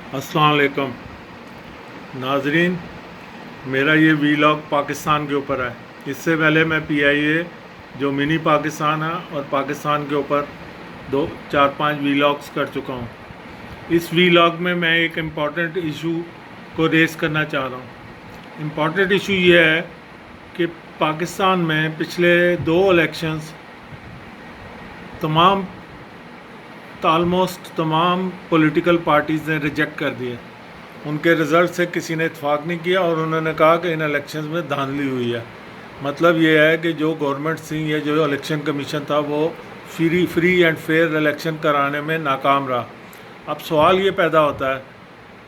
अस्सलाम वालेकुम नाजरीन। मेरा ये वीलॉग पाकिस्तान के ऊपर है। इससे पहले मैं पीआईए जो मिनी पाकिस्तान है और पाकिस्तान के ऊपर 2 4 5 वीलॉग्स कर चुका हूँ। इस वीलॉग में मैं एक इम्पॉर्टेंट इशू को रेस करना चाह रहा हूँ। इम्पॉर्टेंट इशू ये है कि पाकिस्तान में पिछले 2 इलेक्शंस ऑलमोस्ट तमाम पॉलिटिकल पार्टीज़ ने रिजेक्ट कर दिए। उनके रिज़ल्ट से किसी ने इत्फाक नहीं किया और उन्होंने कहा कि इन इलेक्शंस में धांधली हुई है। मतलब ये है कि जो गवर्नमेंट थी या जो इलेक्शन कमीशन था वो फ्री एंड फेयर इलेक्शन कराने में नाकाम रहा। अब सवाल ये पैदा होता है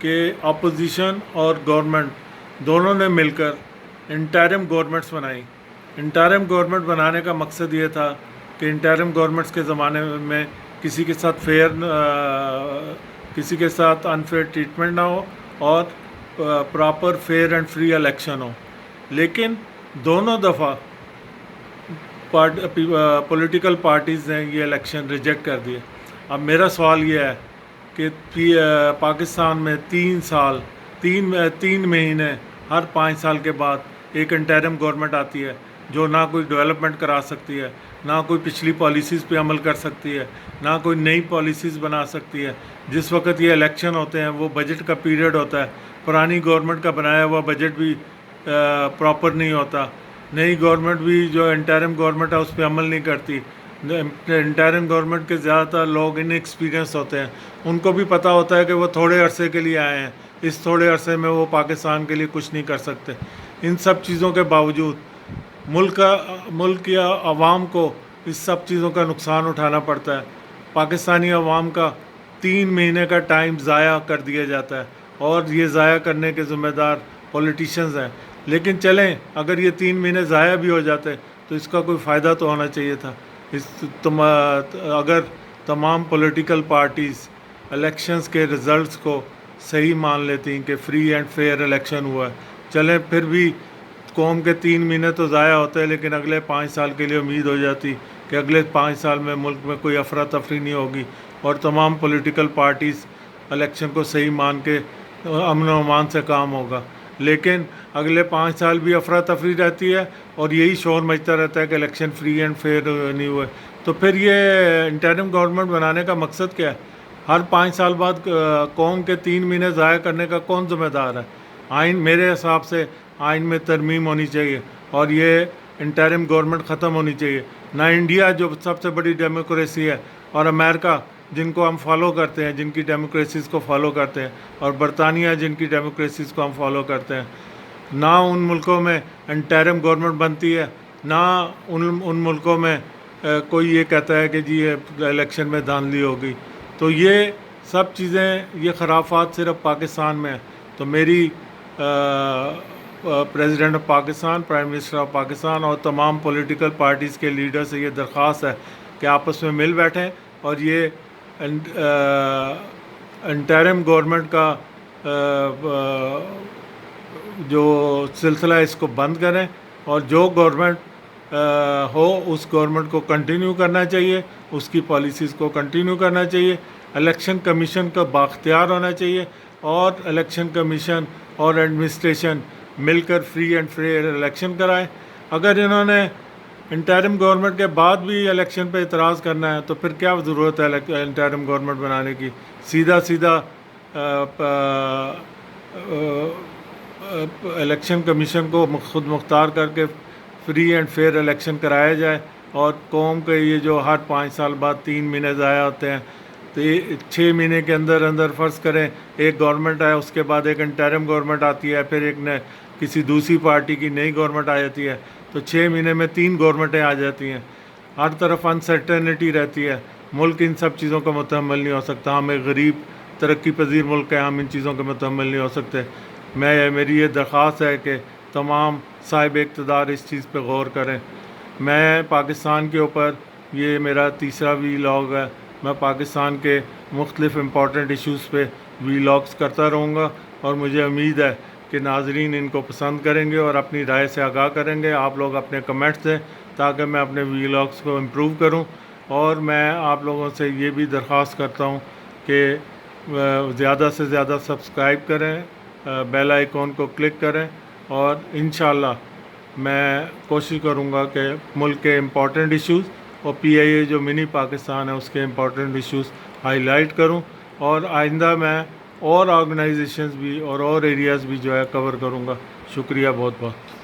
कि अपोजिशन और गवर्नमेंट दोनों ने मिलकर इंटरिम गवर्नमेंट्स बनाई। इंटरिम गवर्नमेंट बनाने का मकसद ये था कि इंटरिम गवर्नमेंट्स के ज़माने में किसी के साथ अनफेयर ट्रीटमेंट ना हो और proper fair and free election हो। लेकिन दोनों दफ़ा पॉलिटिकल पार्टीज़ ने ये इलेक्शन रिजेक्ट कर दिए। अब मेरा सवाल ये है कि पाकिस्तान में 3 महीने हर 5 साल के बाद एक इंटरिम गवर्नमेंट आती है जो ना कोई डेवलपमेंट करा सकती है, ना कोई पिछली पॉलिसीज़ पे अमल कर सकती है, ना कोई नई पॉलिसीज़ बना सकती है। जिस वक्त ये इलेक्शन होते हैं वो बजट का पीरियड होता है। पुरानी गवर्नमेंट का बनाया हुआ बजट भी प्रॉपर नहीं होता। नई गवर्नमेंट भी जो इंटरिम गवर्नमेंट है उस पर अमल नहीं करती। इंटरिम गवर्नमेंट के ज़्यादातर लोग इनएक्सपीरियंस होते हैं। उनको भी पता होता है कि वो थोड़े अरसे के लिए आए हैं, इस थोड़े अरसे में वो पाकिस्तान के लिए कुछ नहीं कर सकते। इन सब चीज़ों के बावजूद मुल्क या अवाम को इस सब चीज़ों का नुकसान उठाना पड़ता है। पाकिस्तानी अवाम का 3 महीने का टाइम ज़ाया कर दिया जाता है और ये ज़ाया करने के ज़िम्मेदार पॉलिटिशियंस हैं। लेकिन चलें, अगर ये 3 महीने ज़ाया भी हो जाते तो इसका कोई फ़ायदा तो होना चाहिए था। अगर तमाम पॉलिटिकल पार्टीज़ इलेक्शंस के रिज़ल्ट्स को सही मान लेती कि फ्री एंड फेयर इलेक्शन हुआ है, चलें फिर भी कौम के 3 महीने तो ज़ाया होते हैं, लेकिन अगले 5 साल के लिए उम्मीद हो जाती कि अगले 5 साल में मुल्क में कोई अफरा तफरी नहीं होगी और तमाम पॉलिटिकल पार्टीज़ इलेक्शन को सही मान के अमन व अमान से काम होगा। लेकिन अगले 5 साल भी अफरा तफरी रहती है और यही शोर मचता रहता है कि इलेक्शन फ्री एंड फेयर नहीं हुए। तो फिर ये इंटरिम गवर्नमेंट बनाने का मकसद क्या है? हर 5 साल बाद कौम के 3 महीने ज़ाया करने का कौन ज़िम्मेदार है? आइन मेरे हिसाब से आइन में तरमीम होनी चाहिए और ये इंटरिम गवर्नमेंट ख़त्म होनी चाहिए। ना इंडिया जो सबसे बड़ी डेमोक्रेसी है और अमेरिका जिनको हम फॉलो करते हैं, जिनकी डेमोक्रेसीज़ को फॉलो करते हैं, और बरतानिया जिनकी डेमोक्रेसीज़ को हम फॉलो करते हैं, ना उन मुल्कों में इंटरिम गवर्नमेंट बनती है, ना उन मुल्कों में कोई ये कहता है कि जी ये इलेक्शन में धांधली हो गई। तो ये सब चीज़ें, ये खराफात सिर्फ पाकिस्तान में है। तो मेरी president of Pakistan, prime minister of Pakistan और तमाम पॉलिटिकल पार्टीज़ के लीडर से ये दरख्वास्त है कि आपस में मिल बैठें और ये इंटरिम गवर्नमेंट का जो सिलसिला है इसको बंद करें और जो गवर्नमेंट हो उस गवर्नमेंट को कंटिन्यू करना चाहिए, उसकी पॉलिसीज़ को कंटिन्यू करना चाहिए। इलेक्शन कमीशन का बाख्तियार होना चाहिए और इलेक्शन कमीशन और एडमिनिस्ट्रेशन मिलकर फ्री एंड फेयर इलेक्शन कराएं। अगर इन्होंने इंटरिम गवर्नमेंट के बाद भी इलेक्शन पे इतराज़ करना है तो फिर क्या ज़रूरत है इंटरिम गवर्नमेंट बनाने की? सीधा इलेक्शन कमीशन को खुद मुख्तार करके फ्री एंड फेयर इलेक्शन कराया जाए और कौम के ये जो हर 5 साल बाद 3 महीने ज़ाया होते हैं, तो ये 6 महीने के अंदर फ़र्ज़ करें एक गवर्नमेंट आए, उसके बाद एक इंटरिम गवर्नमेंट आती है, फिर एक किसी दूसरी पार्टी की नई गवर्नमेंट आ जाती है, तो 6 महीने में 3 गवर्नमेंटें आ जाती हैं। हर तरफ अनसर्टेनिटी रहती है। मुल्क इन सब चीज़ों का मुतहम्मिल नहीं हो सकता। हम एक गरीब तरक्की पजीर मुल्क है, हम इन चीज़ों का मुतहम्मिल नहीं हो सकते। मेरी ये दरख्वास्त है कि तमाम साहिब इक़्तिदार इस चीज़ पे गौर करें। मैं पाकिस्तान के ऊपर, ये मेरा तीसरा वीलॉग है, मैं पाकिस्तान के मुख्तलिफ़ इम्पॉर्टेंट इश्यूज़ पे वीलॉग्स करता रहूँगा और मुझे उम्मीद है कि नाज़रीन इनको पसंद करेंगे और अपनी राय से आगाह करेंगे। आप लोग अपने कमेंट्स दें ताकि मैं अपने वीलॉग्स को इम्प्रूव करूँ। और मैं आप लोगों से ये भी दरख्वास्त करता हूँ कि زیادہ سے زیادہ سبسکرائب کریں، بیل آئیکن کو کلک کریں، اور انشاءاللہ میں کوشش کروں گا کہ ملک کے امپورٹنٹ ایشوز اور PIA جو منی پاکستان ہے اس کے امپورٹنٹ ایشوز ہائی لائٹ کروں، اور آئندہ میں اور آرگنائزیشنز بھی اور ایریاز بھی جو ہے کور کروں گا۔ شکریہ بہت بہت۔